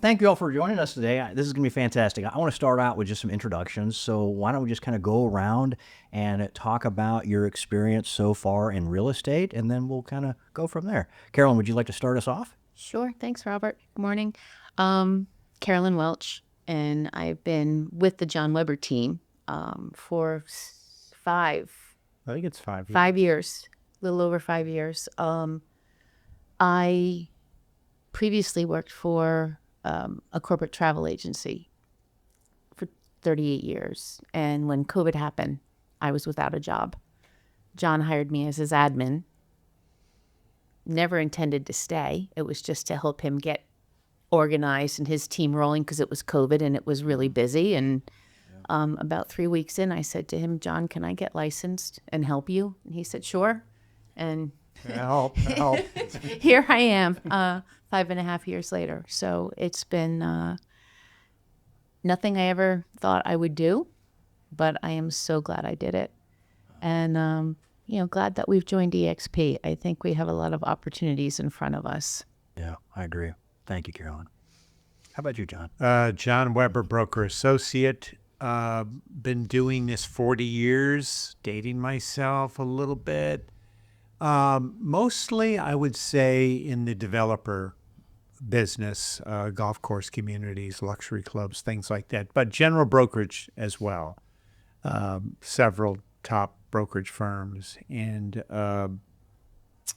Thank you all for joining us today. This is going to be fantastic. I want to start out with just some introductions. So why don't we just kind of go around and talk about your experience so far in real estate, and then we'll kind of go from there. Carolyn, would you like to start us off? Sure. Thanks, Robert. Good morning. Carolyn Welch, and I've been with the John Weber team for I think it's 5 years. 5 years, a little over 5 years. I previously worked for a corporate travel agency for 38 years. And when COVID happened, I was without a job. John hired me as his admin. Never intended to stay. It was just to help him get organized and his team rolling because it was COVID and it was really busy. And about 3 weeks in, I said to him, John, can I get licensed and help you? And he said, sure. And Help. here I am 5.5 years later. So it's been nothing I ever thought I would do, but I am so glad I did it. And, glad that we've joined EXP. I think we have a lot of opportunities in front of us. Yeah, I agree. Thank you, Carolyn. How about you, John? John Weber, broker associate. Been doing this 40 years, dating myself a little bit. Mostly, I would say, in the developer business, golf course communities, luxury clubs, things like that, but general brokerage as well. Several top brokerage firms. And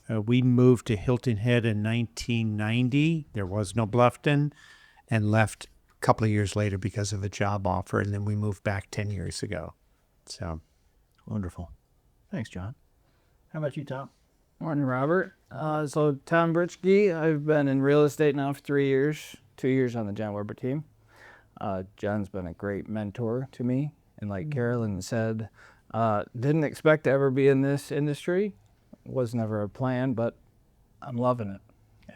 we moved to Hilton Head in 1990. There was no Bluffton, and left a couple of years later because of a job offer. And then we moved back 10 years ago. So Wonderful. Thanks, John. How about you, Tom? Morning, Robert. So Tom Britschge, I've been in real estate now for 3 years, 2 years on the John Weber team. John's been a great mentor to me. And like Carolyn said, didn't expect to ever be in this industry. Was never a plan, but I'm loving it.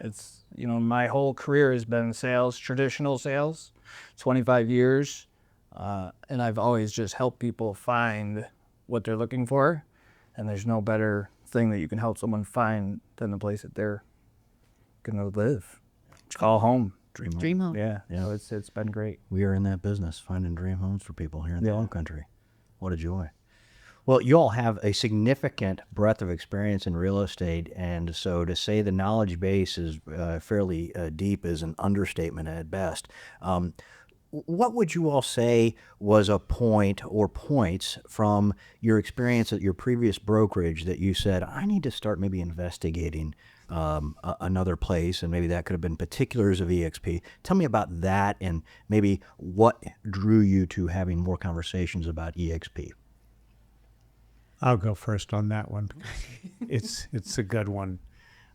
It's, my whole career has been sales, traditional sales, 25 years. And I've always just helped people find what they're looking for. And there's no better thing that you can help someone find than the place that they're going to live. Call home. Dream home. Yeah. So it's been great. We are in that business, finding dream homes for people here in the Lowcountry. What a joy. Well, you all have a significant breadth of experience in real estate, and so to say the knowledge base is fairly deep is an understatement at best. What would you all say was a point or points from your experience at your previous brokerage that you said, I need to start maybe investigating another place, and maybe that could have been particulars of EXP. Tell me about that and maybe what drew you to having more conversations about EXP. I'll go first on that one. It's a good one.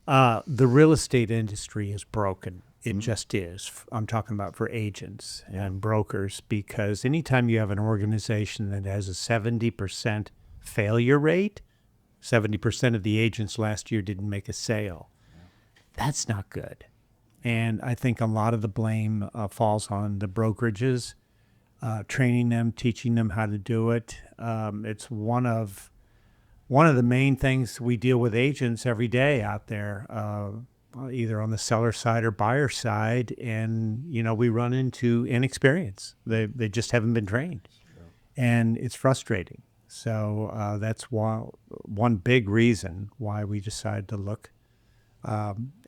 The real estate industry is broken. It just is. I'm talking about for agents and brokers, because anytime you have an organization that has a 70% failure rate, 70% of the agents last year didn't make a sale. That's not good. And I think a lot of the blame falls on the brokerages, training them, teaching them how to do it. It's one of the main things we deal with agents every day out there, either on the seller side or buyer side. And, we run into inexperience. They just haven't been trained. And it's frustrating. So that's one big reason why we decided to look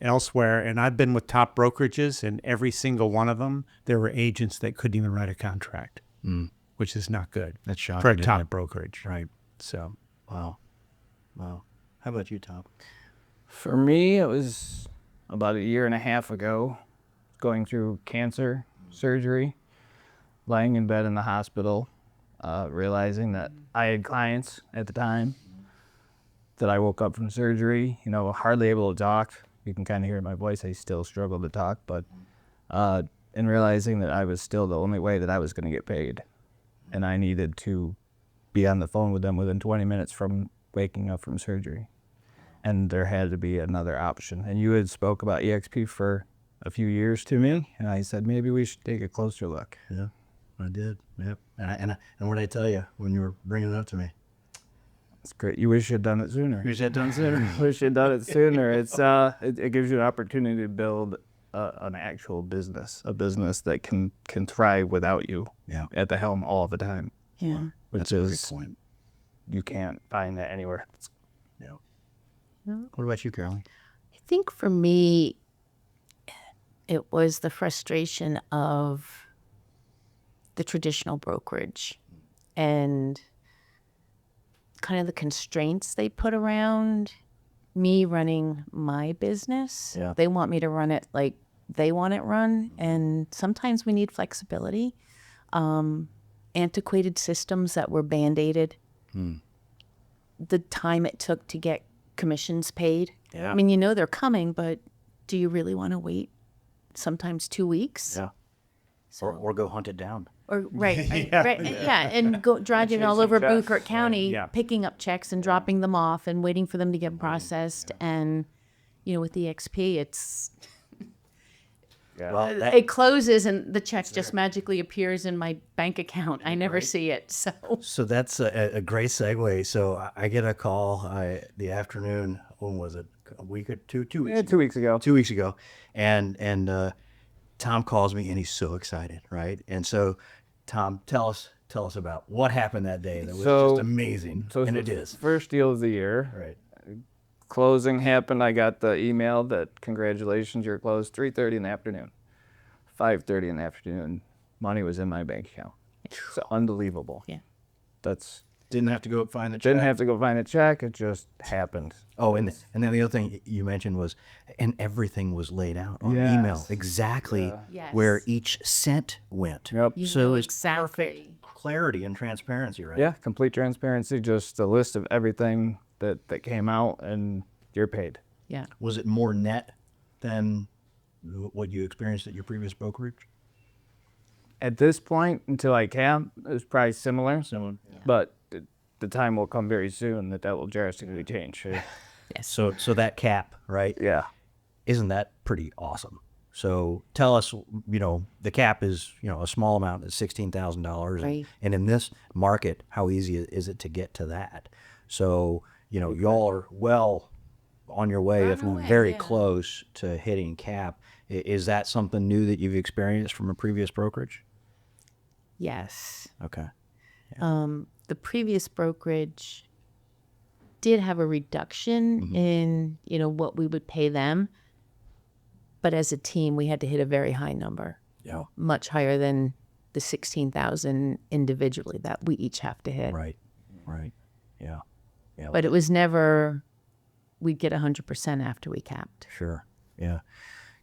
elsewhere. And I've been with top brokerages, and every single one of them, there were agents that couldn't even write a contract, which is not good. That's shocking for a top brokerage. Right. So, Wow. How about you, Tom? For me, it was about a year and a half ago, going through cancer surgery, lying in bed in the hospital, realizing that I had clients at the time, that I woke up from surgery, hardly able to talk. You can kind of hear in my voice, I still struggle to talk, but and realizing that I was still the only way that I was going to get paid. And I needed to be on the phone with them within 20 minutes from waking up from surgery. And there had to be another option. And you had spoke about EXP for a few years to me, and I said, maybe we should take a closer look. Yeah, I did. Yep. And what did I tell you when you were bringing it up to me? It's great. You wish you had done it sooner. You should have done sooner. Wish you had done it sooner. It's it gives you an opportunity to build an actual business, a business that can thrive without you Yeah. at the helm all the time. Yeah. Which That's a great is, point. you can't find that anywhere. Yeah. What about you, Caroline? I think for me, it was the frustration of the traditional brokerage and kind of the constraints they put around me running my business. Yeah. They want me to run it like they want it run. And sometimes we need flexibility. Antiquated systems that were band-aided. The time it took to get commissions paid. Yeah. I mean, you know they're coming, but do you really want to wait sometimes 2 weeks? Yeah. Or go hunt it down. Or and go driving all over Beaufort County, Yeah. picking up checks and dropping them off and waiting for them to get processed. And with EXP, it's Well, it closes and the check just magically appears in my bank account. I never see it. so that's a great segue. So I get a call the afternoon. When was it? A week or 2 weeks? Yeah, 2 weeks ago. 2 weeks ago, and Tom calls me and he's so excited, right? And so, Tom, tell us about what happened that day. That was just amazing, So and it's it the is. first deal of the year. Right. Closing happened. I got the email that congratulations, you're closed 3:30 in the afternoon. 5:30 in the afternoon, money was in my bank account. It's unbelievable. Yeah. That's Didn't have to go find the check. didn't have to go find a check. It just happened. Oh, and then the other thing you mentioned was, and everything was laid out on Yes. email exactly Yes. where each cent went. Yep. You So know it's exactly. clarity and transparency, right? Yeah, complete transparency. Just a list of everything that came out, and you're paid. Yeah. Was it more net than what you experienced at your previous brokerage? At this point, until I camp, it was probably similar. Similar. But the time will come very soon that will drastically change. So that cap, right? Yeah. Isn't that pretty awesome? So tell us, the cap is, a small amount, it's $16,000. Right. And in this market, how easy is it to get to that? So, y'all are well on your way, if not very close to hitting cap. Is that something new that you've experienced from a previous brokerage? Yes. Okay. The previous brokerage did have a reduction in, what we would pay them. But as a team, we had to hit a very high number, Yeah. much higher than the 16,000 individually that we each have to hit. Right. Yeah. Yeah. But it was never, we'd get 100% after we capped. Sure. Yeah.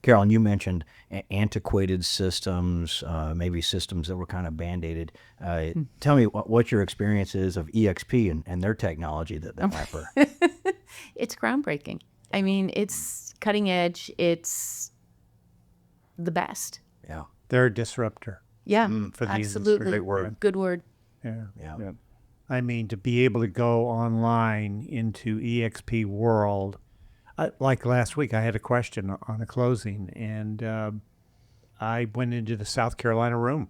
Carolyn, you mentioned antiquated systems, maybe systems that were kind of band-aided. Tell me what your experience is of EXP and their technology that they offer. It's groundbreaking. I mean, it's cutting edge. It's the best. Yeah. They're a disruptor. Yeah, for these absolutely. Great word. Good word. Yeah. Yeah. I mean, to be able to go online into EXP world, like last week, I had a question on a closing, and I went into the South Carolina room,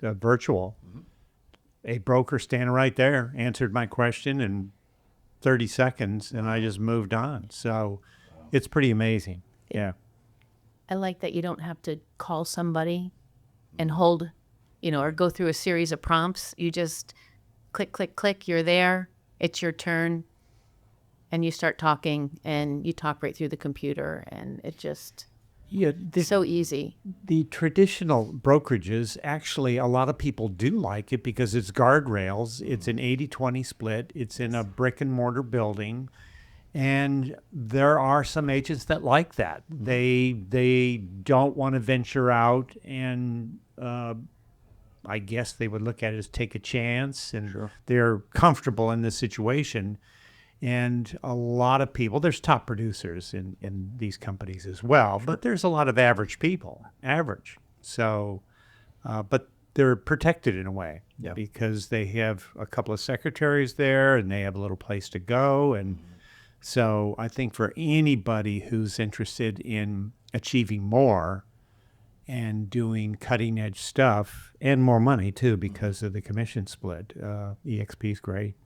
virtual. A broker standing right there answered my question in 30 seconds, and I just moved on. So it's pretty amazing. Yeah. I like that you don't have to call somebody and hold, or go through a series of prompts. You just click, click, click. You're there. It's your turn. And you start talking, and you talk right through the computer, and it just Yeah. so easy. The traditional brokerages, actually, a lot of people do like it because it's guardrails. It's an 80-20 split. It's in a brick and mortar building. And there are some agents that like that. They don't want to venture out, and I guess they would look at it as take a chance, and they're comfortable in this situation. And a lot of people, there's top producers in these companies as well, but there's a lot of average people, So, but they're protected in a way because they have a couple of secretaries there and they have a little place to go. And so I think for anybody who's interested in achieving more and doing cutting edge stuff and more money too, because of the commission split, EXP is great.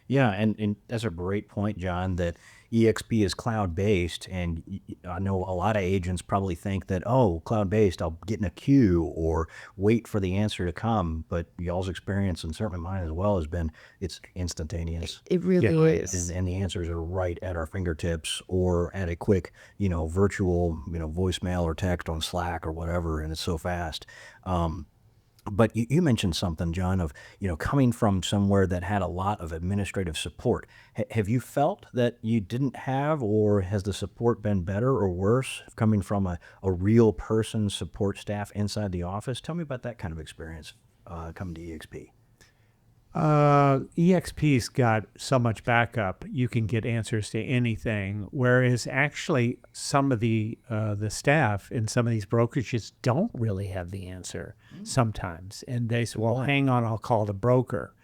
Yeah, and that's a great point, John, that EXP is cloud-based, and I know a lot of agents probably think that, oh, cloud-based, I'll get in a queue or wait for the answer to come, but y'all's experience, and certainly mine as well, has been it's instantaneous. It really Yeah. is. And the answers are right at our fingertips or at a quick, virtual, voicemail or text on Slack or whatever, and it's so fast. But you mentioned something, John, of coming from somewhere that had a lot of administrative support. Have you felt that you didn't have, or has the support been better or worse coming from a real person support staff inside the office? Tell me about that kind of experience coming to EXP. EXP's got so much backup, you can get answers to anything. Whereas actually, some of the staff in some of these brokerages don't really have the answer sometimes, and they say, "Well, hang on, I'll call the broker."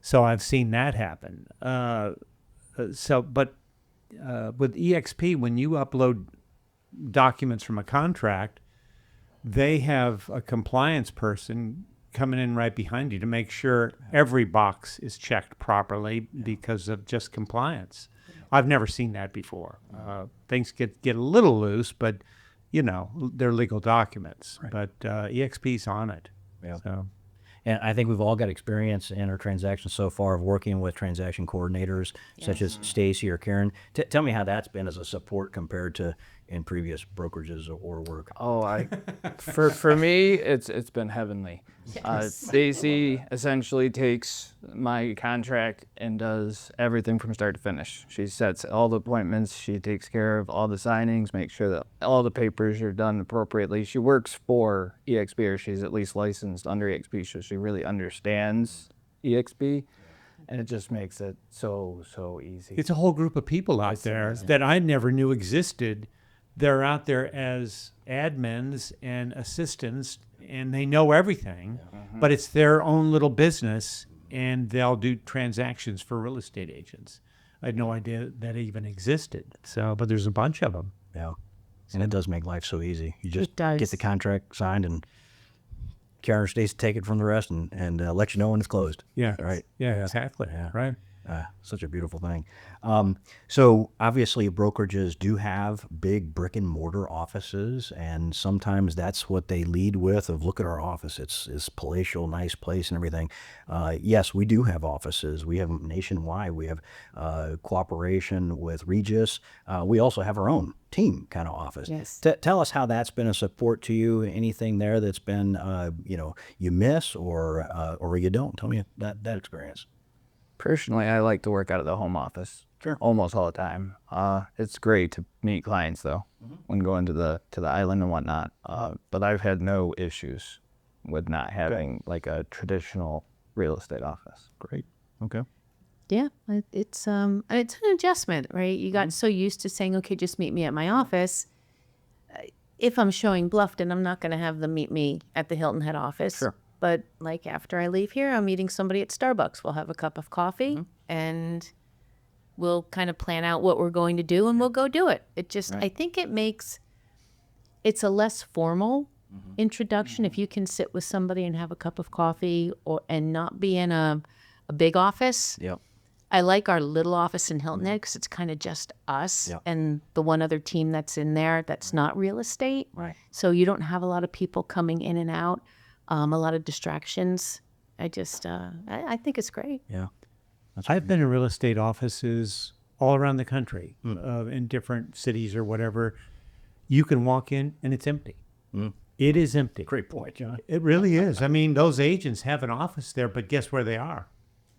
So I've seen that happen. But with EXP, when you upload documents from a contract, they have a compliance person coming in right behind you to make sure every box is checked properly because of just compliance. I've never seen that before. Things get a little loose, but they're legal documents. Right. But EXP's on it. Yeah. So And I think we've all got experience in our transactions so far of working with transaction coordinators such as Stacy or Karen. Tell me how that's been as a support compared to in previous brokerages or work. Oh, for me, it's been heavenly. Stacy essentially takes my contract and does everything from start to finish. She sets all the appointments. She takes care of all the signings, makes sure that all the papers are done appropriately. She works for EXP, or she's at least licensed under EXP, so she really understands EXP, and it just makes it so easy. it's a whole group of people out there that I never knew existed. They're out there as admins and assistants, and they know everything, but it's their own little business, and they'll do transactions for real estate agents. I had no idea that even existed. So, but there's a bunch of them. Yeah. And it does make life so easy. You just It does. get the contract signed, and Karen or Stacy take it from the rest and let you know when it's closed. Yeah. Right. Yeah, exactly. Yeah. Right. Such a beautiful thing. So obviously brokerages do have big brick and mortar offices, and sometimes that's what they lead with of look at our office. It's palatial, nice place and everything. Yes, we do have offices. We have them nationwide. We have cooperation with Regis. We also have our own team kind of office. Yes. Tell us how that's been a support to you. Anything there that's been, you miss or you don't. Tell me that experience. Personally, I like to work out of the home office. Sure. Almost all the time. It's great to meet clients though, when going to the island and whatnot. But I've had no issues with not having like a traditional real estate office. Great. Okay. Yeah, it's an adjustment, right? You got so used to saying, okay, just meet me at my office. If I'm showing Bluffton, I'm not going to have them meet me at the Hilton Head office. Sure. But like after I leave here, I'm meeting somebody at Starbucks. We'll have a cup of coffee and we'll kind of plan out what we're going to do and we'll go do it. It just, I think it's a less formal introduction if you can sit with somebody and have a cup of coffee and not be in a big office. Yep. I like our little office in Hilton Head because it's kind of just us and the one other team that's in there that's not real estate. Right. So you don't have a lot of people coming in and out, a lot of distractions. I think it's great. Yeah. I've been in real estate offices all around the country, in different cities or whatever. You can walk in and it's empty. It is empty. Great point, John. It really is. I mean, those agents have an office there, but guess where they are?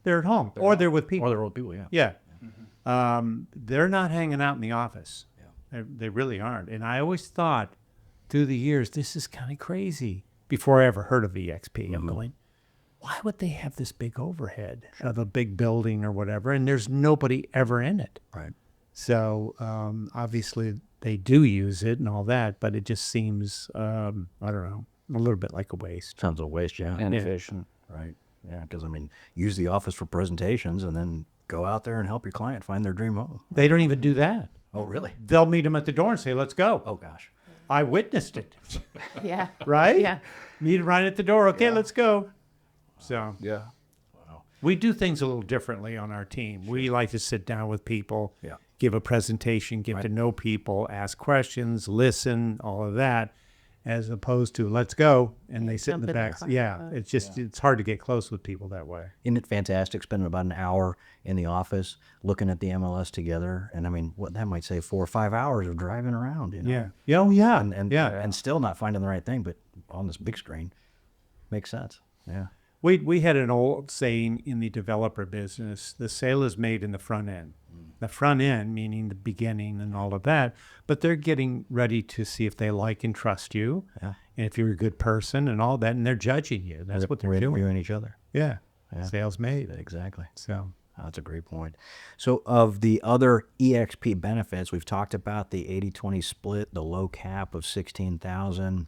They're at home, or they're with people. Or they're old people, yeah. Yeah. They're not hanging out in the office. They really aren't. And I always thought through the years, this is kind of crazy. Before I ever heard of EXP, I'm going, why would they have this big overhead of a big building or whatever? And there's nobody ever in it. Right. So obviously they do use it and all that, but it just seems, I don't know, a little bit like a waste. Sounds a waste, yeah. Inefficient. Right. Yeah, because, use the office for presentations and then go out there and help your client find their dream home. They don't even do that. Oh, really? They'll meet them at the door and say, let's go. Oh, gosh. I witnessed it. Yeah. Right? Yeah. Meet right at the door. Okay, let's go. So, Yeah. We do things a little differently on our team. We like to sit down with people, give a presentation, get to know people, ask questions, listen, all of that, as opposed to let's go and they sit in Jump the in the back. car. Yeah, it's just it's hard to get close with people that way. Isn't it fantastic spending about an hour in the office looking at the MLS together? And I mean, what that might say 4 or 5 hours of driving around, you know? Yeah. Oh, yeah. And still not finding the right thing, but on this big screen, makes sense. Yeah. We had an old saying in the developer business: the sale is made in the front end. The front end, meaning the beginning and all of that, but they're getting ready to see if they like and trust you, and if you're a good person and all that, and they're judging you. That's what they're doing. Reviewing each other. Yeah. Sales made. Exactly. So That's a great point. So of the other EXP benefits, we've talked about the 80-20 split, the low cap of 16,000,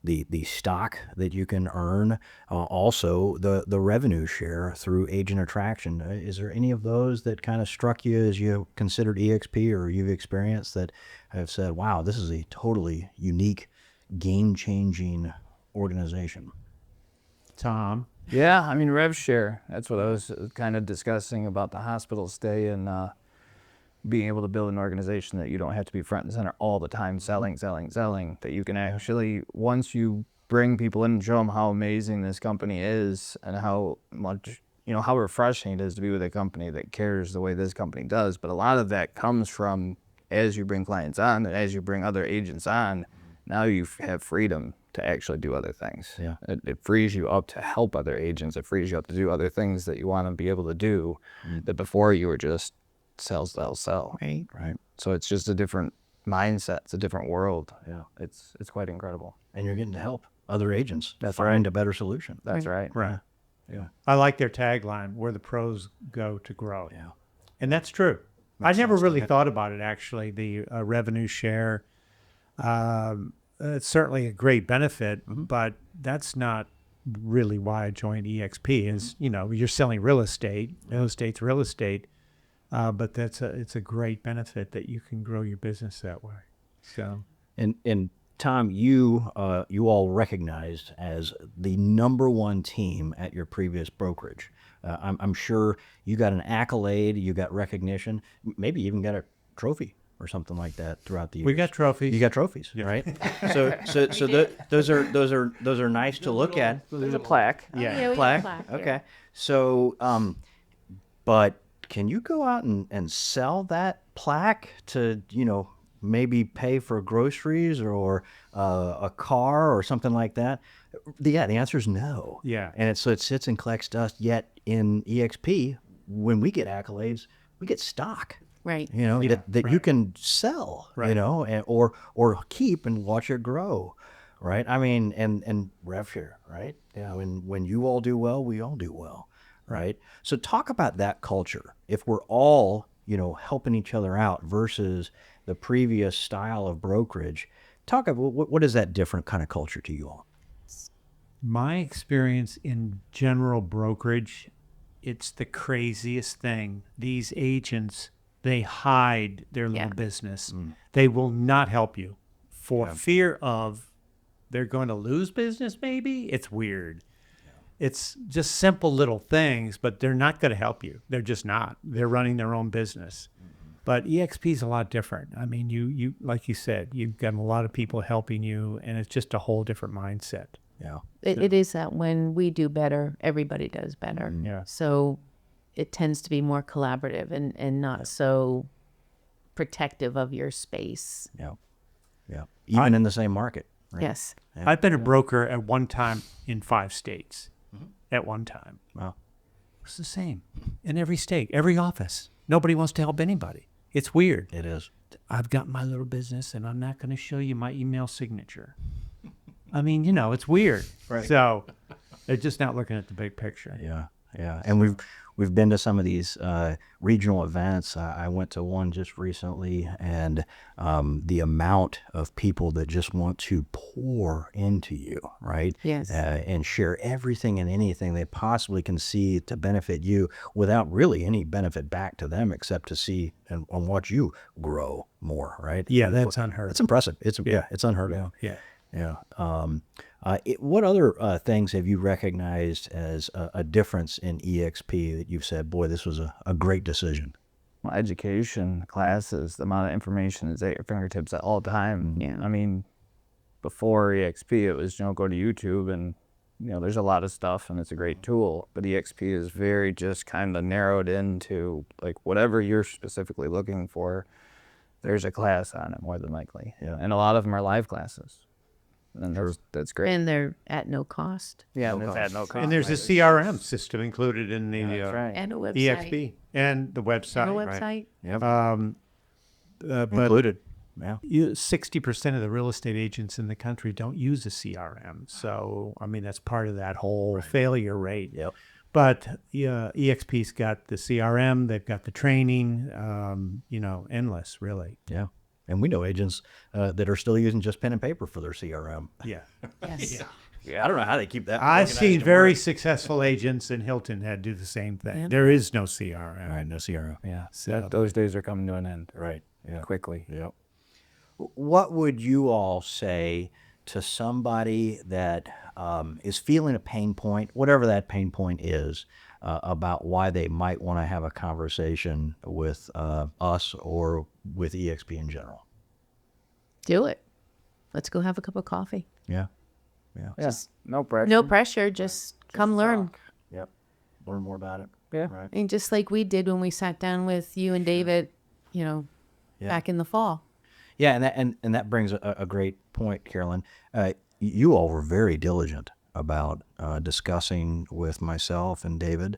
the stock that you can earn, also the revenue share through agent attraction. Is there any of those that kind of struck you as you considered EXP or you've experienced that have said, wow, this is a totally unique, game-changing organization? Tom. Yeah, I mean, rev share. That's what I was kind of discussing about the hospital stay and being able to build an organization that you don't have to be front and center all the time selling. That you can actually, once you bring people in and show them how amazing this company is and how much, how refreshing it is to be with a company that cares the way this company does. But a lot of that comes from as you bring clients on and as you bring other agents on, now you have freedom to actually do other things. Yeah. It frees you up to help other agents. It frees you up to do other things that you want to be able to do that before you were just sell. Right. So it's just a different mindset. It's a different world. Yeah. It's quite incredible. And you're getting to help other agents That's find a better solution. That's right. Right. Yeah. I like their tagline, where the pros go to grow. Yeah. And that's true. I never really thought about it, actually, the revenue share. It's certainly a great benefit, but that's not really why I joined EXP is, you're selling real estate. Real estate's real estate. But it's a great benefit that you can grow your business that way. So, And Tom, you all recognized as the #1 team at your previous brokerage. I'm sure you got an accolade, you got recognition, maybe even got a trophy or something like that throughout the years. we got trophies. You got trophies, right? Those are nice to look at. There's a plaque. Yeah, we Plaque. have a plaque. Okay. So, but can you go out and sell that plaque to, maybe pay for groceries or a car or something like that? The answer is no. Yeah. And it sits and collects dust. Yet in EXP, when we get accolades, we get stock. Right. That you can sell. Right. Or keep and watch it grow. Right. I mean, and rev share. Right. Yeah. When you all do well, we all do well. Right. So talk about that culture. If we're all, helping each other out versus the previous style of brokerage, talk about what is that different kind of culture to you all? My experience in general brokerage, it's the craziest thing. These agents, they hide their little business. They will not help you for fear of they're going to lose business, maybe. It's weird. It's just simple little things, but they're not going to help you. They're just not. They're running their own business. But EXP is a lot different. I mean, you like you said, you've got a lot of people helping you, and it's just a whole different mindset. Yeah. It is that when we do better, everybody does better. Yeah. So it tends to be more collaborative and not so protective of your space. Yeah. Yeah. Even in the same market. Right? Yes. I've been a broker at one time in 5 states. At one time. Wow. It's the same in every state, every office. Nobody wants to help anybody. It's weird. It is. I've got my little business, and I'm not going to show you my email signature. I mean, it's weird. Right. So they're just not looking at the big picture. Yeah. Yeah. And we've been to some of these regional events. I went to one just recently, and the amount of people that just want to pour into you, right? Yes. And share everything and anything they possibly can see to benefit you without really any benefit back to them except to see and watch you grow more, right? Yeah, that's unheard of. It's impressive. It's unheard of. Yeah. Yeah. What other things have you recognized as a difference in EXP that you've said, boy, this was a great decision? Well, education, classes, the amount of information is at your fingertips at all time. Yeah. I mean, before EXP, it was, go to YouTube and, there's a lot of stuff and it's a great tool. But EXP is very just kind of narrowed into like whatever you're specifically looking for. There's a class on it more than likely. Yeah. And a lot of them are live classes. And that's great. And they're at no cost. Yeah, No and it's at no cost. cost. And there's a CRM system included in the That's right. And a website. EXP and the website. And a right. website. Yep. But Included. Yeah. 60% of the real estate agents in the country don't use a CRM. So, I mean, that's part of that whole failure rate. Yep. But EXP's got the CRM, they've got the training, endless, really. Yeah. And we know agents that are still using just pen and paper for their CRM. Yeah. Yes. Yeah. I don't know how they keep that. I've organized seen and very work. successful agents in Hilton Head do the same thing. Yep. There is no CRM. All right. No CRM. Yeah, So- those days are coming to an end Right. Yeah. quickly. Yep. What would you all say to somebody that is feeling a pain point, whatever that pain point is, about why they might want to have a conversation with us or with EXP in general? Do it. Let's go have a cup of coffee. Yeah. Yeah. Yeah, no pressure. No pressure. Just come learn. Yep. Learn more about it. Yeah. Right. And just like we did when we sat down with you and David, Yeah. back in the fall. Yeah, and that brings a great point, Carolyn. You all were very diligent about discussing with myself and David.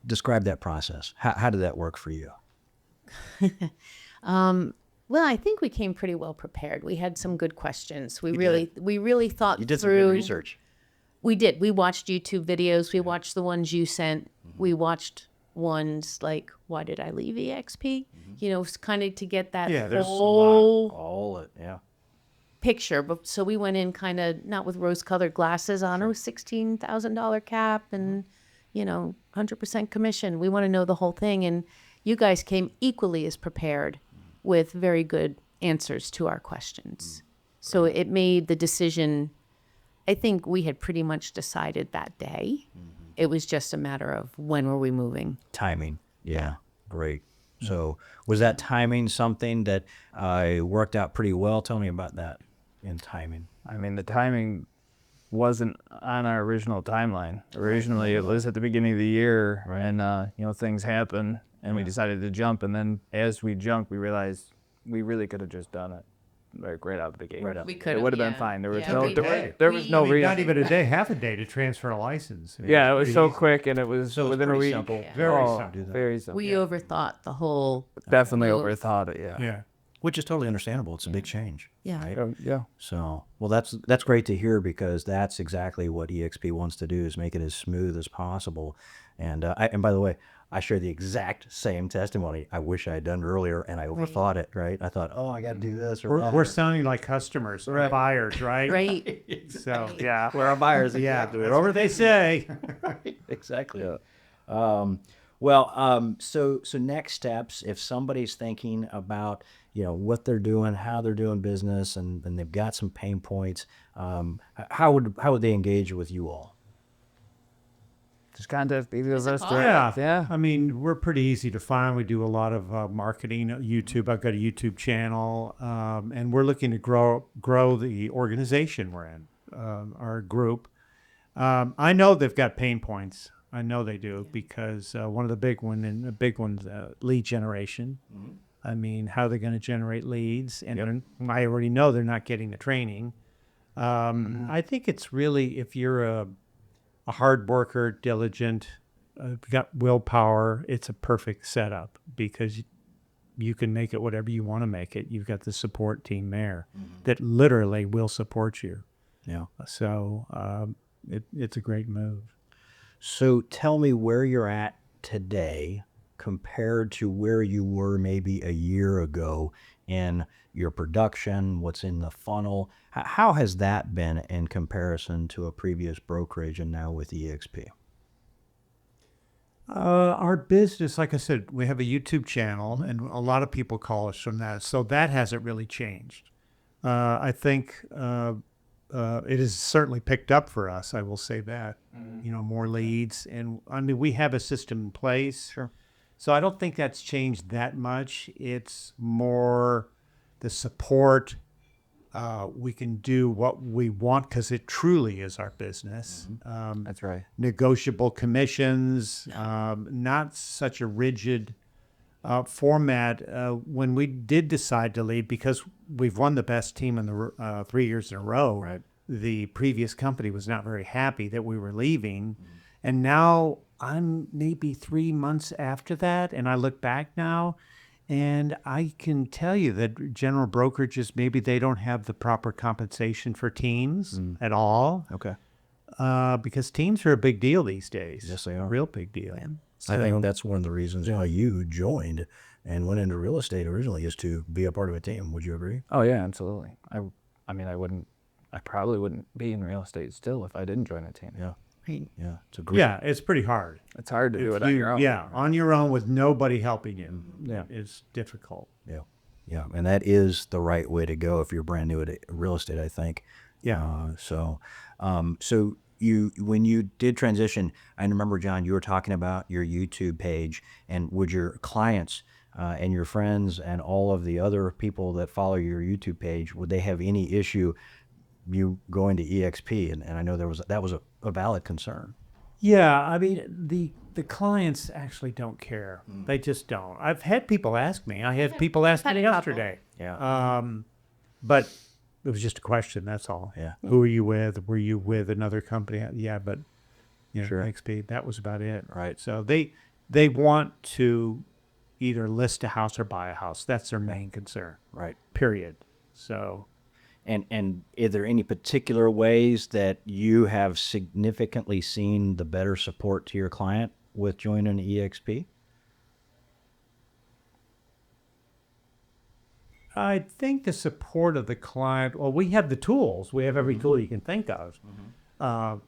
Describe that process. How did that work for you? Well, I think we came pretty well prepared. We had some good questions. We really thought You did some through good research. We did. We watched YouTube videos. We watched the ones you sent. We watched ones like "Why Did I Leave EXP?" Kind of to get that Yeah, there's a lot. whole All it, yeah. picture. But so we went in kind of not with rose-colored glasses on. It was $16,000 cap and 100% commission. We want to know the whole thing, and you guys came equally as prepared with very good answers to our questions. So it made the decision. I think we had pretty much decided that day. It was just a matter of when were we moving. Timing. Yeah. Great. So was that timing something that worked out pretty well? Tell me about that in timing. I mean, the timing wasn't on our original timeline. Originally, it was at the beginning of the year, and things happen, and we decided to jump. And then as we jumped, we realized we really could have just done it right out of the gate. Right out. We It could would have been fine. There was Yeah, no we there, could. there was no I mean, reason. not even a day, half a day to transfer a license. I mean, Yeah, it was pretty so easy. quick, and it was So it was within a pretty week. simple. Very Oh, simple. very simple. We overthought the whole. Definitely move. overthought it. Yeah. Yeah. Which is totally understandable. It's a big change. Yeah. Right? Yeah. So, well, that's great to hear because that's exactly what EXP wants to do is make it as smooth as possible. And and by the way, I share the exact same testimony. I wish I had done it earlier, and I overthought it. Right? I thought, oh, I got to do this. Or We're sounding like customers, buyers, right? Right. So, Yeah. where our buyers, yeah, exactly. whatever they say. Exactly. Yeah. So next steps, if somebody's thinking about, what they're doing, how they're doing business, and they've got some pain points, how would they engage with you all? Just contact either of us. call. direct. Yeah. Yeah. I mean, we're pretty easy to find. We do a lot of marketing, YouTube. I've got a YouTube channel, and we're looking to grow the organization we're in, our group. I know they've got pain points. I know they do because one of the big ones, lead generation. I mean, how they're going to generate leads, and I already know they're not getting the training. I think it's really if you're a hard worker, diligent, got willpower, it's a perfect setup because you can make it whatever you want to make it. You've got the support team there that literally will support you. Yeah. So it's a great move. So tell me where you're at today compared to where you were maybe a year ago in your production, what's in the funnel. How has that been in comparison to a previous brokerage and now with EXP? Our business, like I said, we have a YouTube channel, and a lot of people call us from that. So that hasn't really changed. I think it has certainly picked up for us. I will say that. You know, more leads, and I mean, we have a system in place. Sure. So I don't think that's changed that much. It's more the support. We can do what we want because it truly is our business. That's right. Negotiable commissions, not such a rigid format. When we did decide to leave, because we've won the best team in the 3 years in a row, Right. the previous company was not very happy that we were leaving. And now I'm maybe 3 months after that, and I look back now, and I can tell you that general brokerages, maybe they don't have the proper compensation for teams at all, Okay. because teams are a big deal these days. Yes, they are. Real big deal. I think that's one of the reasons why you joined and went into real estate originally, is to be a part of a team. Would you agree? Oh yeah, absolutely. I mean, I probably wouldn't be in real estate still if I didn't join a team. Yeah. Right. Yeah. It's a great. Yeah, it's pretty hard. It's hard to do If it on your own. Yeah, on your own with nobody helping you. Yeah. It's difficult. Yeah. Yeah. And that is the right way to go if you're brand new at real estate, I think. Yeah. So when you did transition, I remember, John, you were talking about your YouTube page, and would your clients and your friends and all of the other people that follow your YouTube page, would they have any issue you going to EXP? And I know that was a valid concern. Yeah, I mean, the clients actually don't care. They just don't. I've had people ask me. I had people ask Had me a couple. yesterday. Yeah. But it was just a question, that's all. Yeah. Who are you with? Were you with another company? Yeah, but Sure. XP, that was about it. Right. So they want to either list a house or buy a house. That's their main concern. Right. Period. So And are there any particular ways that you have significantly seen the better support to your client with joining EXP? I think the support of the client, well, we have the tools. We have every tool you can think of.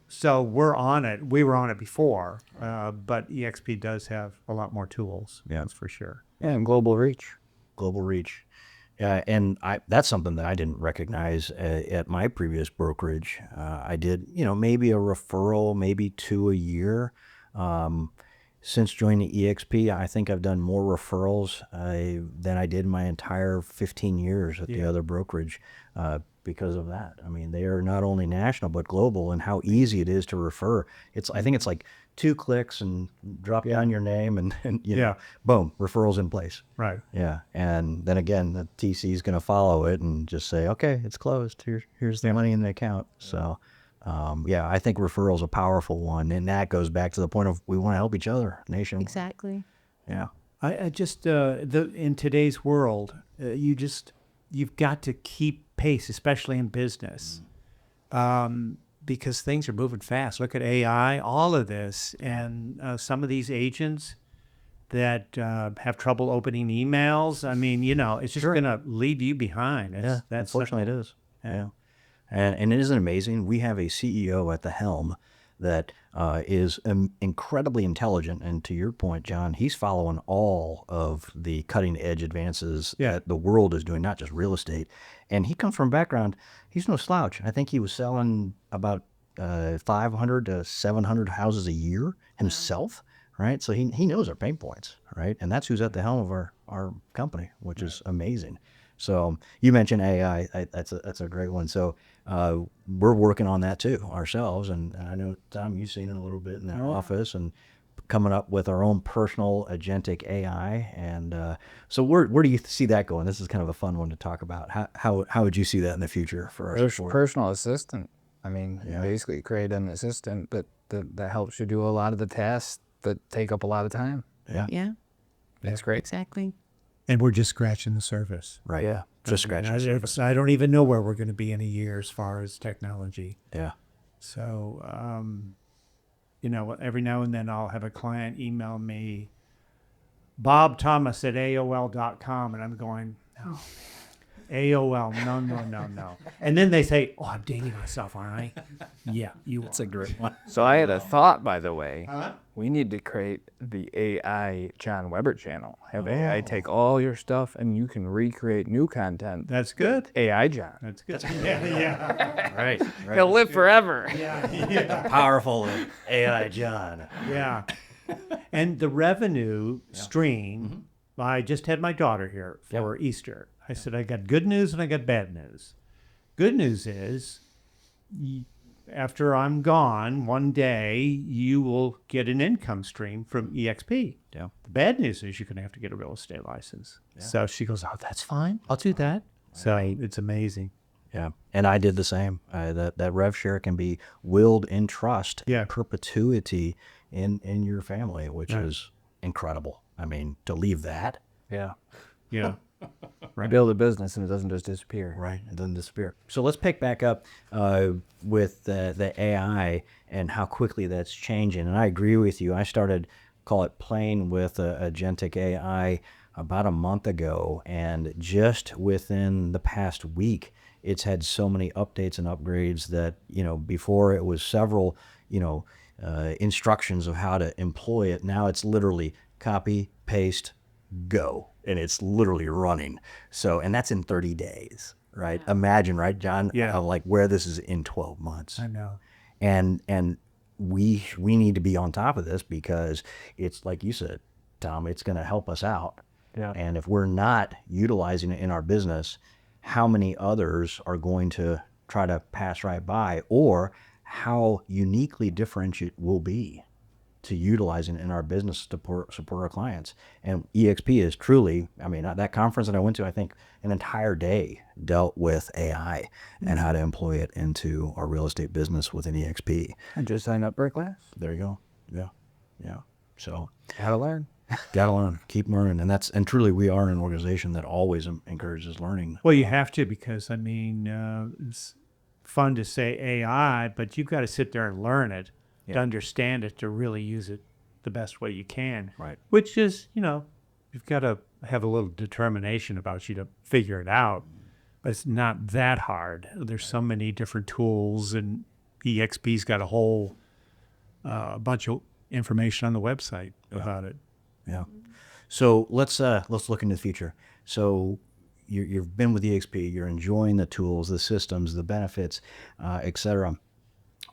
So we're on it. We were on it before, but EXP does have a lot more tools. Yeah. That's for sure. Yeah, and global reach. Global reach. And that's something that I didn't recognize at my previous brokerage. I did, maybe a referral, maybe 2 a year. Since joining EXP, I think I've done more referrals than I did my entire 15 years at the other brokerage because of that. I mean, they are not only national but global, and how easy it is to refer. I think it's like 2 clicks and drop down your name, and boom, referrals in place. Right. Yeah, and then again, the TC is going to follow it and just say, okay, it's closed. Here's the money in the account. So, I think referrals a powerful one, and that goes back to the point of we want to help each other, nation. Exactly. Yeah, I just in today's world, you've got to keep pace, especially in business, because things are moving fast. Look at AI, all of this, and some of these agents that have trouble opening emails. I mean, it's just going to leave you behind. That's unfortunately it is. Yeah, and it isn't amazing. We have a CEO at the helm that is incredibly intelligent, and to your point, John, he's following all of the cutting edge advances that the world is doing, not just real estate. And he comes from a background, he's no slouch. I think he was selling about 500 to 700 houses a year himself, right? So he knows our pain points, right? And that's who's at the helm of our company, which is amazing. So you mentioned AI. That's a great one. So we're working on that too ourselves, and I know, Tom, you've seen it a little bit in the office, and coming up with our own personal agentic AI. And so where do you see that going? This is kind of a fun one to talk about. How would you see that in the future for our support? Personal assistant. I mean, basically create an assistant that helps you do a lot of the tasks that take up a lot of time. Yeah. That's great. Exactly. And we're just scratching the surface. Right. Yeah. Just scratching. I don't even know where we're going to be in a year as far as technology. Yeah. So, every now and then I'll have a client email me, Bob Thomas at AOL.com, and I'm going, oh, AOL. No. And then they say, "Oh, I'm dating myself, aren't I?" Yeah, you That's a great one. So I had a thought, by the way. We need to create the AI John Weber channel. Have AI take all your stuff, and you can recreate new content. That's good. AI John. That's good. Yeah. Right. He'll live forever. Powerful AI John. Yeah. And the revenue stream, I just had my daughter here for Easter. I said, I got good news and I got bad news. Good news is, after I'm gone, one day you will get an income stream from EXP. Yeah. The bad news is you're going to have to get a real estate license. So she goes, "Oh, that's fine. I'll do that." So it's amazing. Yeah, and I did the same. That rev share can be willed in trust, perpetuity in your family, which is incredible. I mean, to leave that, Yeah. Yeah. Build a business, and it doesn't just disappear. right, it doesn't disappear. So let's pick back up with the AI and how quickly that's changing. And I agree with you. I started, call it playing with agentic AI about a month ago, and just within the past week, it's had so many updates and upgrades that, before it was several, instructions of how to employ it. Now it's literally copy, paste, go, and it's literally running. So, and that's in 30 days, right? Imagine, right, John? Yeah. Like where this is in 12 months. I know. And we need to be on top of this, because it's like you said, Tom, it's going to help us out. Yeah. And if we're not utilizing it in our business, how many others are going to try to pass right by, or how uniquely differentiate we'll be to utilizing it in our business to support our clients. And EXP is truly, I mean, that conference that I went to, I think an entire day dealt with AI and how to employ it into our real estate business within EXP. I just signed up for a class. There you go. Yeah. So How to learn. gotta learn, keep learning. And truly we are an organization that always encourages learning. Well, you have to, because, I mean, it's fun to say AI, but you've got to sit there and learn it to understand it, to really use it the best way you can. Right. Which is, you've got to have a little determination about you to figure it out. But it's not that hard. There's so many different tools, and EXP's got a whole bunch of information on the website about it. Yeah. So let's look into the future. So you've been with EXP, you're enjoying the tools, the systems, the benefits, et cetera.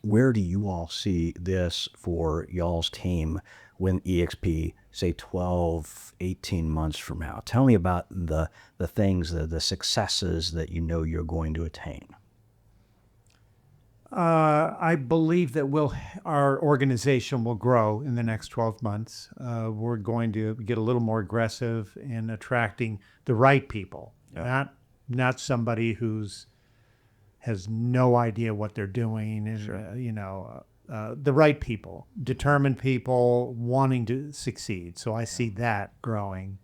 Where do you all see this for y'all's team when EXP, say 12, 18 months from now? Tell me about the things, the successes that you're going to attain. I believe that our organization will grow in the next 12 months. We're going to get a little more aggressive in attracting the right people, not somebody has no idea what they're doing. The right people, determined people wanting to succeed. So I see that growing.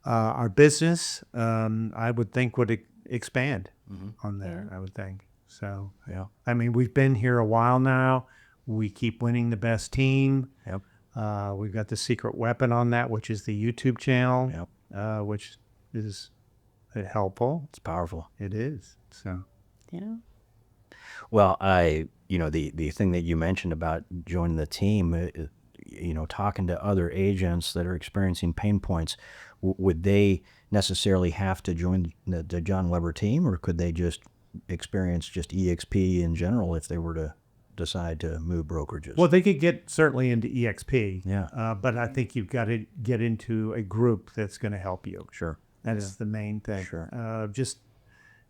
Our business, I would think, would expand on there. I would think. So, I mean, we've been here a while now. We keep winning the best team. Yep. We've got the secret weapon on that, which is the YouTube channel, which is helpful. It's powerful. It is. So, Well, the thing that you mentioned about joining the team, talking to other agents that are experiencing pain points, would they necessarily have to join the John Weber team, or could they just experience just EXP in general if they were to decide to move brokerages? well, they could get certainly into EXP. Yeah. But I think you've got to get into a group that's going to help you. Sure. That's the main thing. Sure.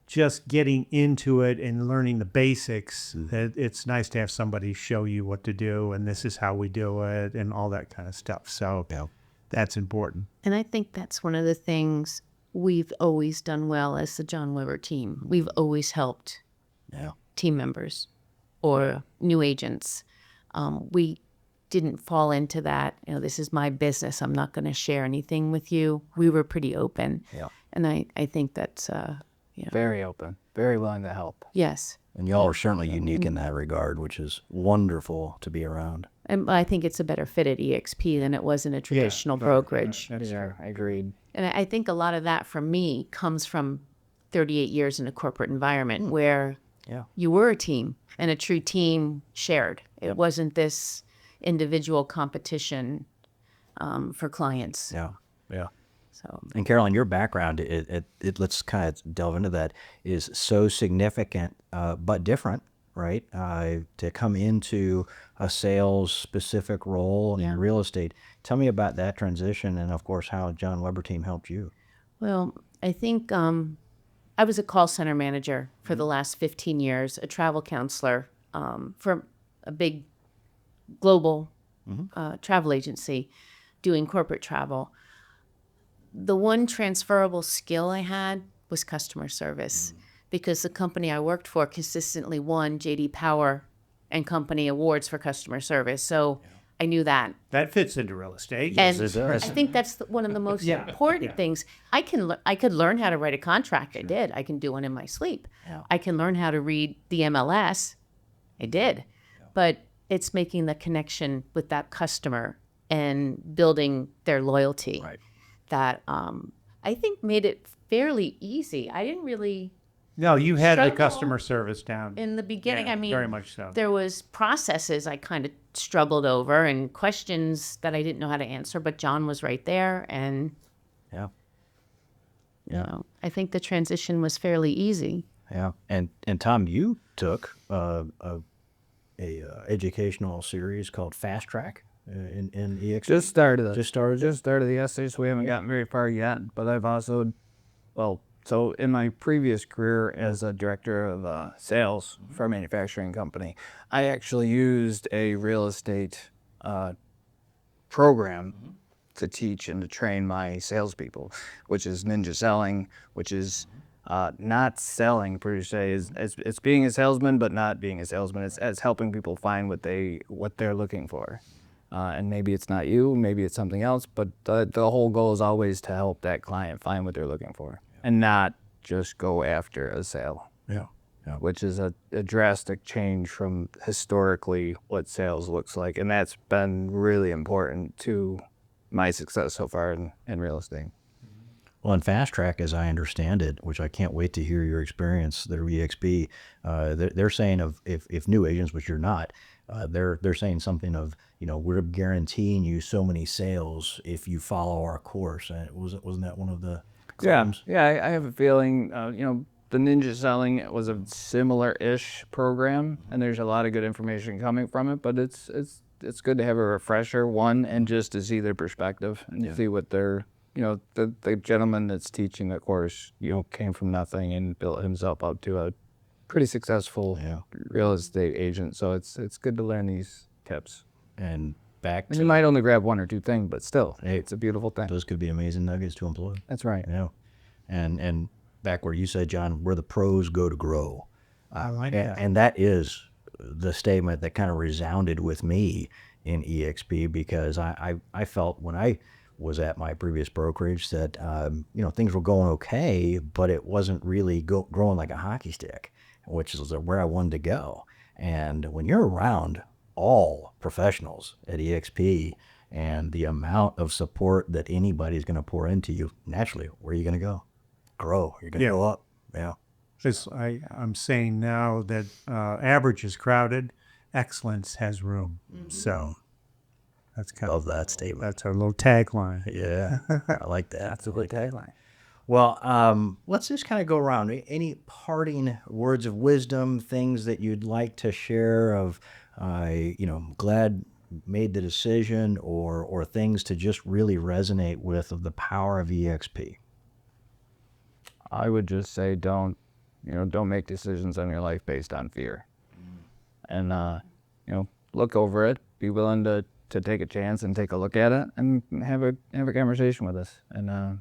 Just getting into it and learning the basics. It's nice to have somebody show you what to do, and this is how we do it, and all that kind of stuff. So that's important. And I think that's one of the things we've always done well as the John Weber team. We've always helped team members or new agents. We didn't fall into that, this is my business, I'm not going to share anything with you. We were pretty open. Yeah. And I think that's, Very open. Very willing to help. yes. And y'all are certainly unique in that regard, which is wonderful to be around. And I think it's a better fit at EXP than it was in a traditional brokerage. Yeah, I agreed. And I think a lot of that from me comes from 38 years in a corporate environment where Yeah. you were a team and a true team shared. It wasn't this individual competition for clients. Yeah. Yeah. So And Carolyn, your background, let's kind of delve into that, is so significant, but different, right? To come into a sales specific role in real estate. Tell me about that transition, and of course, how John Weber team helped you. well, I think I was a call center manager for the last 15 years, a travel counselor for a big global travel agency doing corporate travel. The one transferable skill I had was customer service because the company I worked for consistently won J.D. Power and Company awards for customer service. So I knew that. That fits into real estate. And it does. I think that's one of the most important things. I could learn how to write a contract. I did. I can do one in my sleep. Yeah. I can learn how to read the MLS. I did. But it's making the connection with that customer and building their loyalty Right. that I think made it fairly easy. I didn't really No, you had the Struggle. customer service down. in the beginning. Yeah, I mean, very much so. there was processes I kind of struggled over and questions that I didn't know how to answer, but John was right there, and Yeah. you know, I think the transition was fairly easy. Yeah. And Tom, you took a educational series called Fast Track in EXP. Just started it. Just started it? Just started the essay, so we haven't gotten very far yet. But I've also, so in my previous career as a director of sales for a manufacturing company, I actually used a real estate program to teach and to train my salespeople, which is ninja selling, which is not selling per se. It's being a salesman, but not being a salesman. It's helping people find what they're looking for. And maybe it's not you, maybe it's something else, but the whole goal is always to help that client find what they're looking for and not just go after a sale, Yeah. which is a drastic change from historically what sales looks like. And that's been really important to my success so far in real estate. Well, in Fast Track, as I understand it, which I can't wait to hear your experience through EXP, they're saying if new agents, which you're not, they're saying something of, we're guaranteeing you so many sales if you follow our course. And wasn't that one of the claims? Yeah, I have a feeling, the ninja selling was a similar-ish program, and there's a lot of good information coming from it, but it's good to have a refresher, one, and just to see their perspective and see what they're, the gentleman that's teaching the course, came from nothing and built himself up to a pretty successful real estate agent. So it's good to learn these tips. And back And to you might only grab one or two things, but still, Hey, it's a beautiful thing. those could be amazing nuggets to employ. That's right. Yeah. And back where you said, John, where the pros go to grow. I like And, that. and that is the statement that kind of resounded with me in EXP, because I felt when I was at my previous brokerage that, things were going okay, but it wasn't really growing like a hockey stick, which is where I wanted to go. And when you're around all professionals at EXP and the amount of support that anybody's going to pour into you, naturally, where are you going to go? Grow. You're going to go up. Yeah. I'm saying now that average is crowded, excellence has room. So that's kind Love that statement. that's our little tagline. Yeah. I like that. That's a good tagline. Well, let's just kind of go around. Any parting words of wisdom, things that you'd like to share of, glad made the decision, or things to just really resonate with of the power of EXP? I would just say don't make decisions on your life based on fear. And, look over it, be willing to take a chance and take a look at it and have a conversation with us. And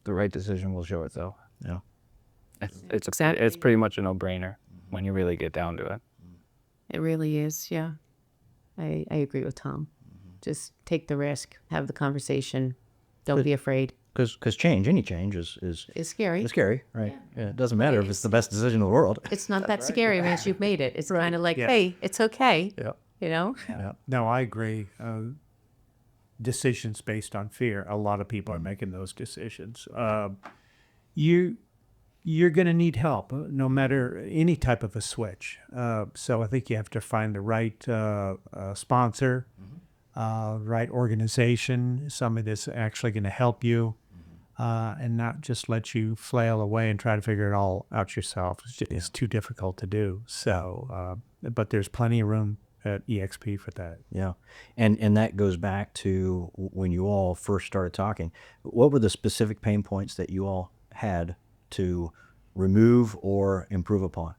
the right decision will show itself. Yeah. It's pretty much a no-brainer when you really get down to it. It really is, yeah. I agree with Tom. Just take the risk, have the conversation. Don't be afraid. Because any change is It's scary. scary, right? Yeah. It doesn't matter if it's the best decision in the world. It's not that scary once you've made it. It's kind of like, Yeah. hey, it's okay. Yeah. Yeah. No, I agree. Decisions based on fear. A lot of people are making those decisions. You you're going to need help, no matter any type of a switch. So I think you have to find the right sponsor, right organization, somebody that's actually going to help you, and not just let you flail away and try to figure it all out yourself. It's too difficult to do. So, but there's plenty of room at EXP for that. Yeah. And that goes back to when you all first started talking. What were the specific pain points that you all had to remove or improve upon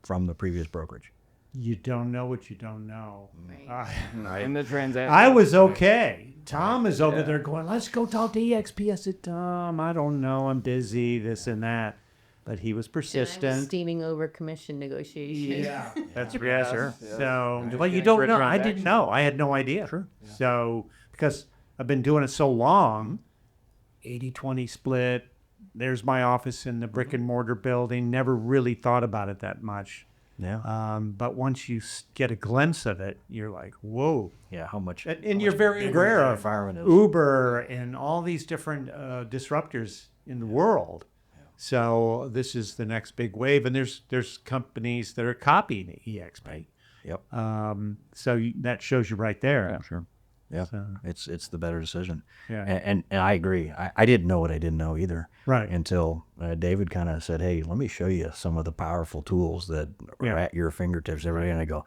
from the previous brokerage? You don't know what you don't know. In the transaction. I was okay. Tom is over there going, let's go talk to EXP. I said, Tom, I don't know. I'm busy, this and that. But he was persistent. Steaming over commission negotiation. Yeah, that's Yeah, sure. So, well, you don't know. I didn't know. I had no idea. Sure. So, because I've been doing it so long, 80-20 split. There's my office in the brick and mortar building. Never really thought about it that much. Yeah. But once you get a glimpse of it, you're like, whoa. Yeah. How much? And you're very bigger aware the of environment is. Uber and all these different disruptors in the world. So this is the next big wave, and there's companies that are copying EXP. Yep. That shows you right there. Yeah, sure. Yeah. So- It's the better decision. Yeah. And I agree. I didn't know what I didn't know either. Right. Until David kind of said, "Hey, let me show you some of the powerful tools that Yeah. are at your fingertips every day." And I go,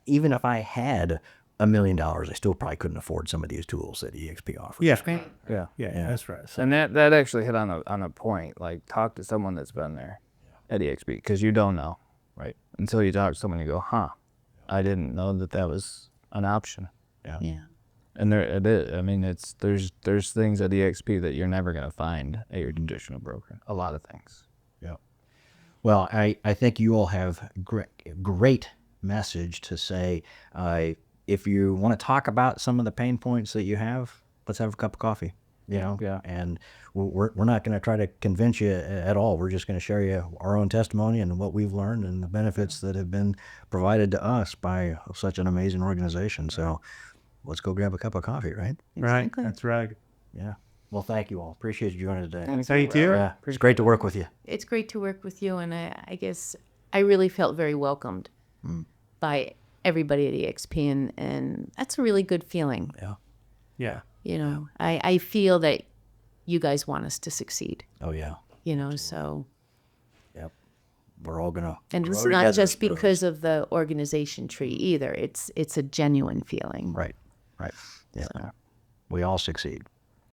even if I had $1 million, I still probably couldn't afford some of these tools that EXP offers. Yeah. Yeah. Yeah, that's right. And that actually hit on a point. Like, talk to someone that's been there at EXP, because you don't know, Right. until you talk to someone. You go, huh, I didn't know that was an option. Yeah. And there it is. I mean, there's things at EXP that you're never gonna find at your traditional broker. A lot of things. Yeah. Well, I think you all have great message to say. If you want to talk about some of the pain points that you have, let's have a cup of coffee. You know, Yeah. And we're not going to try to convince you at all. We're just going to share you our own testimony and what we've learned and the benefits that have been provided to us by such an amazing organization. So let's go grab a cup of coffee, right? Right. Exactly. That's right. Yeah. Well, thank you all. Appreciate you joining today. Thank you. Yeah, it's great to work with you. It's great to work with you, and I guess I really felt very welcomed by everybody at EXP, and that's a really good feeling. Yeah. Yeah. You know, I feel that you guys want us to succeed, Oh yeah. you know, so, Yep. We're all gonna. and it's grow not together. just because of the organization tree either. It's a genuine feeling. Right. Right. Yeah. We all succeed.